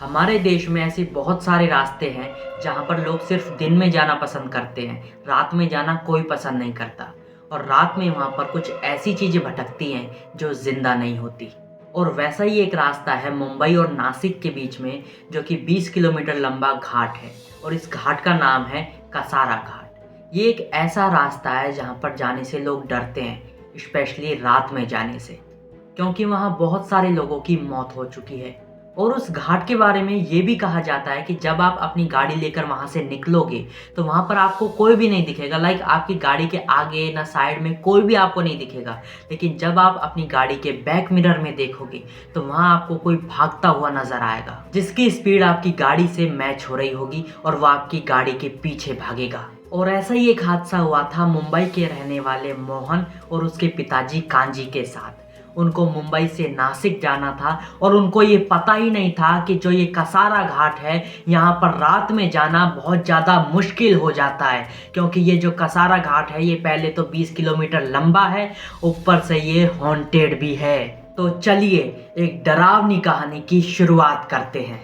हमारे देश में ऐसे बहुत सारे रास्ते हैं जहाँ पर लोग सिर्फ दिन में जाना पसंद करते हैं, रात में जाना कोई पसंद नहीं करता। और रात में वहाँ पर कुछ ऐसी चीज़ें भटकती हैं जो जिंदा नहीं होती। और वैसा ही एक रास्ता है मुंबई और नासिक के बीच में, जो कि 20 किलोमीटर लंबा घाट है। और इस घाट का नाम है कसारा घाट। ये एक ऐसा रास्ता है जहाँ पर जाने से लोग डरते हैं, स्पेशली रात में जाने से, क्योंकि वहाँ बहुत सारे लोगों की मौत हो चुकी है। और उस घाट के बारे में ये भी कहा जाता है कि जब आप अपनी गाड़ी लेकर वहाँ से निकलोगे तो वहाँ पर आपको कोई भी नहीं दिखेगा। लाइक आपकी गाड़ी के आगे ना साइड में कोई भी आपको नहीं दिखेगा। लेकिन जब आप अपनी गाड़ी के बैक मिरर में देखोगे तो वहाँ आपको कोई भागता हुआ नजर आएगा, जिसकी स्पीड आपकी गाड़ी से मैच हो रही होगी और वह आपकी गाड़ी के पीछे भागेगा। और ऐसा ही एक हादसा हुआ था मुंबई के रहने वाले मोहन और उसके पिताजी कांजी के साथ। उनको मुंबई से नासिक जाना था और उनको ये पता ही नहीं था कि जो ये कसारा घाट है, यहाँ पर रात में जाना बहुत ज़्यादा मुश्किल हो जाता है, क्योंकि ये जो कसारा घाट है ये पहले तो 20 किलोमीटर लंबा है, ऊपर से ये हॉन्टेड भी है। तो चलिए एक डरावनी कहानी की शुरुआत करते हैं।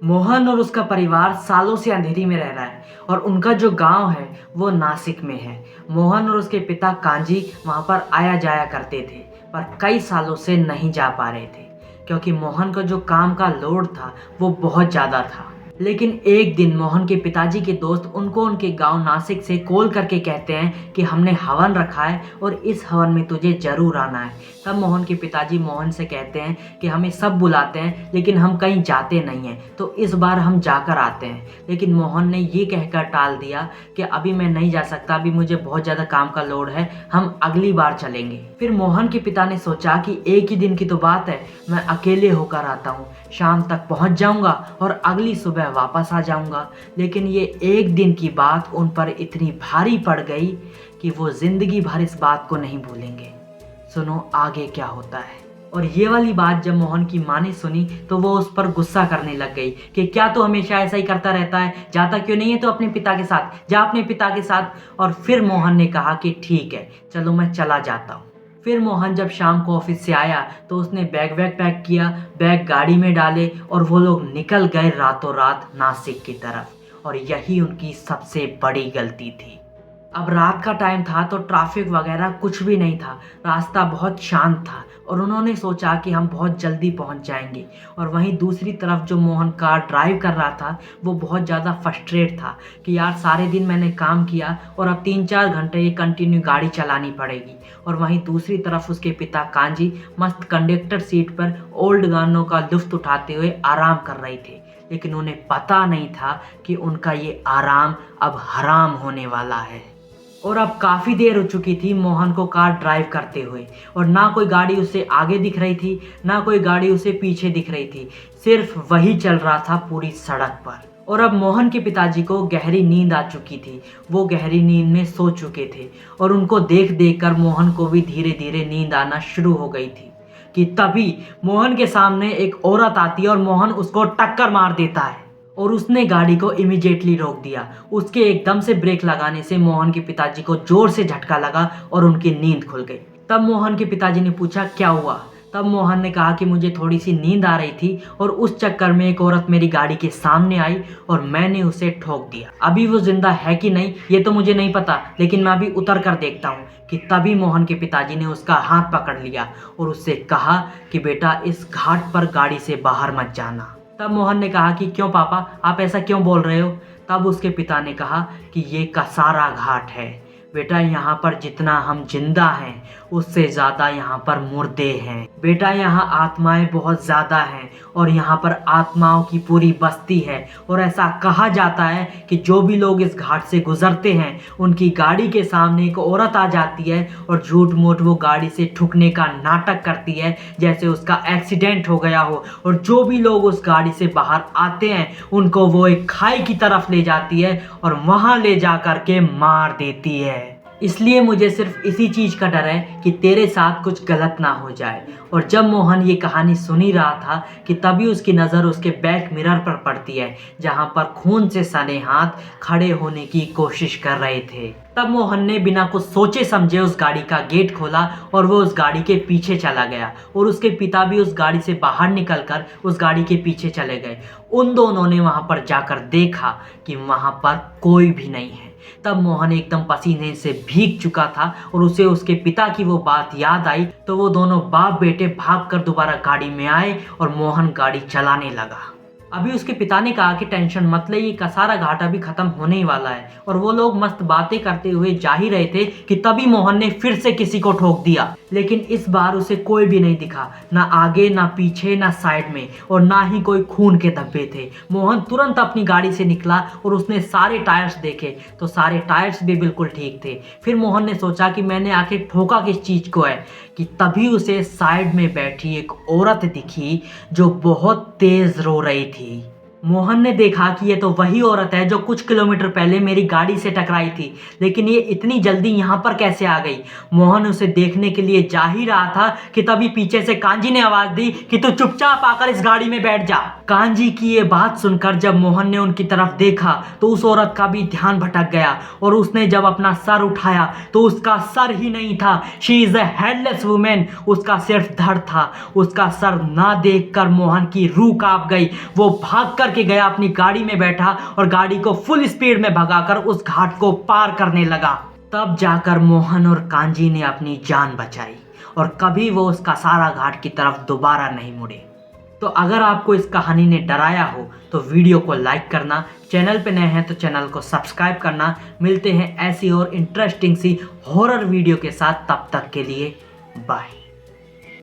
मोहन और उसका परिवार सालों से अंधेरी में रह रहा है और उनका जो गांव है वो नासिक में है। मोहन और उसके पिता कांजी वहां पर आया जाया करते थे, पर कई सालों से नहीं जा पा रहे थे, क्योंकि मोहन का जो काम का लोड था वो बहुत ज़्यादा था। लेकिन एक दिन मोहन के पिताजी के दोस्त उनको उनके गांव नासिक से कॉल करके कहते हैं कि हमने हवन रखा है और इस हवन में तुझे जरूर आना है। तब मोहन के पिताजी मोहन से कहते हैं कि हमें सब बुलाते हैं लेकिन हम कहीं जाते नहीं हैं, तो इस बार हम जाकर आते हैं। लेकिन मोहन ने ये कहकर टाल दिया कि अभी मैं नहीं जा सकता, अभी मुझे बहुत ज़्यादा काम का लोड है, हम अगली बार चलेंगे। फिर मोहन के पिता ने सोचा कि एक ही दिन की तो बात है, मैं अकेले होकर आता हूँ, शाम तक पहुँच जाऊँगा और अगली सुबह वापस आ जाऊँगा। लेकिन ये एक दिन की बात उन पर इतनी भारी पड़ गई कि वो जिंदगी भर इस बात को नहीं भूलेंगे। सुनो आगे क्या होता है। और ये वाली बात जब मोहन की माँ ने सुनी तो वो उस पर गुस्सा करने लग गई कि क्या तो हमेशा ऐसा ही करता रहता है, जाता क्यों नहीं है तो अपने पिता के साथ जा, अपने पिता के साथ। और फिर मोहन ने कहा कि ठीक है चलो मैं चला जाता हूँ। फिर मोहन जब शाम को ऑफिस से आया तो उसने बैग पैक किया, बैग गाड़ी में डाले और वो लोग निकल गए रातों रात नासिक की तरफ। और यही उनकी सबसे बड़ी गलती थी। अब रात का टाइम था तो ट्रैफिक वगैरह कुछ भी नहीं था, रास्ता बहुत शांत था और उन्होंने सोचा कि हम बहुत जल्दी पहुंच जाएंगे। और वहीं दूसरी तरफ जो मोहन कार ड्राइव कर रहा था वो बहुत ज़्यादा फ्रस्ट्रेट था कि यार सारे दिन मैंने काम किया और अब 3-4 घंटे ये कंटिन्यू गाड़ी चलानी पड़ेगी। और वहीं दूसरी तरफ उसके पिता कांजी मस्त कंडक्टर सीट पर ओल्ड गानों का लुत्फ उठाते हुए आराम कर रहे थे। लेकिन उन्हें पता नहीं था कि उनका ये आराम अब हराम होने वाला है। और अब काफ़ी देर हो चुकी थी मोहन को कार ड्राइव करते हुए, और ना कोई गाड़ी उसे आगे दिख रही थी ना कोई गाड़ी उसे पीछे दिख रही थी, सिर्फ वही चल रहा था पूरी सड़क पर। और अब मोहन के पिताजी को गहरी नींद आ चुकी थी, वो गहरी नींद में सो चुके थे और उनको देख देख कर मोहन को भी धीरे धीरे नींद आना शुरू हो गई थी कि तभी मोहन के सामने एक औरत आती है और मोहन उसको टक्कर मार देता है और उसने गाड़ी को इमीडिएटली रोक दिया। उसके एकदम से ब्रेक लगाने से मोहन के पिताजी को जोर से झटका लगा और उनकी नींद खुल गई। तब मोहन के पिताजी ने पूछा क्या हुआ। तब मोहन ने कहा कि मुझे थोड़ी सी नींद आ रही थी और उस चक्कर में एक औरत मेरी गाड़ी के सामने आई और मैंने उसे ठोक दिया। अभी वो जिंदा है कि नहीं ये तो मुझे नहीं पता, लेकिन मैं अभी उतर कर देखता हूँ। कि तभी मोहन के पिताजी ने उसका हाथ पकड़ लिया और उससे कहा कि बेटा इस घाट पर गाड़ी से बाहर मत जाना। तब मोहन ने कहा कि क्यों पापा, आप ऐसा क्यों बोल रहे हो। तब उसके पिता ने कहा कि ये कसारा घाट है बेटा, यहाँ पर जितना हम जिंदा हैं उससे ज़्यादा यहाँ पर मुर्दे हैं बेटा, यहाँ आत्माएं बहुत ज़्यादा हैं और यहाँ पर आत्माओं की पूरी बस्ती है। और ऐसा कहा जाता है कि जो भी लोग इस घाट से गुजरते हैं उनकी गाड़ी के सामने एक औरत आ जाती है और झूठ मूठ वो गाड़ी से ठुकने का नाटक करती है जैसे उसका एक्सीडेंट हो गया हो। और जो भी लोग उस गाड़ी से बाहर आते हैं उनको वो एक खाई की तरफ ले जाती है और वहाँ ले जा कर के मार देती है। इसलिए मुझे सिर्फ इसी चीज़ का डर है कि तेरे साथ कुछ गलत ना हो जाए। और जब मोहन ये कहानी सुन ही रहा था कि तभी उसकी नज़र उसके बैक मिरर पर पड़ती है, जहाँ पर खून से सने हाथ खड़े होने की कोशिश कर रहे थे। तब मोहन ने बिना कुछ सोचे समझे उस गाड़ी का गेट खोला और वो उस गाड़ी के पीछे चला गया और उसके पिता भी उस गाड़ी से बाहर निकलकर उस गाड़ी के पीछे चले गए। उन दोनों ने वहाँ पर जाकर देखा कि वहाँ पर कोई भी नहीं है। तब मोहन एकदम पसीने से भीग चुका था और उसे उसके पिता की वो बात याद आई, तो वो दोनों बाप बेटे भागकर दोबारा गाड़ी में आए और मोहन गाड़ी चलाने लगा। अभी उसके पिता ने कहा कि टेंशन मत ले, ये कसारा घाट अभी खत्म होने ही वाला है। और वो लोग मस्त बातें करते हुए जा ही रहे थे कि तभी मोहन ने फिर से किसी को ठोक दिया, लेकिन इस बार उसे कोई भी नहीं दिखा, ना आगे ना पीछे ना साइड में, और ना ही कोई खून के धब्बे थे। मोहन तुरंत अपनी गाड़ी से निकला और उसने सारे टायर्स देखे तो सारे टायर्स भी बिल्कुल ठीक थे। फिर मोहन ने सोचा कि मैंने आखिर ठोका किस चीज़ को है, कि तभी उसे साइड में बैठी एक औरत दिखी जो बहुत तेज रो रही थी। मोहन ने देखा कि ये तो वही औरत है जो कुछ किलोमीटर पहले मेरी गाड़ी से टकराई थी, लेकिन ये इतनी जल्दी यहाँ पर कैसे आ गई। मोहन उसे देखने के लिए जा ही रहा था कि तभी पीछे से कांजी ने आवाज दी कि तू चुपचाप आकर इस गाड़ी में बैठ जा। कांजी की ये बात सुनकर जब मोहन ने उनकी तरफ देखा तो उस औरत का भी ध्यान भटक गया और उसने जब अपना सर उठाया तो उसका सर ही नहीं था। She is a headless women. उसका सिर्फ धड़ था। उसका सर ना देखकर मोहन की रूह कांप गई। वो भागकर के गया, अपनी गाड़ी में बैठा और गाड़ी को फुल स्पीड में भगाकर उस घाट को पार करने लगा। तब जाकर मोहन और कांजी ने अपनी जान बचाई और कभी वो उस कसारा घाट की तरफ दोबारा नहीं मुड़े। तो अगर आपको इस कहानी ने डराया हो तो वीडियो को लाइक करना, चैनल पे नए हैं तो चैनल को सब्सक्राइब करना। मिलते हैं ऐसी और इंटरेस्टिंग सी हॉरर वीडियो के साथ, तब तक के लिए बाय।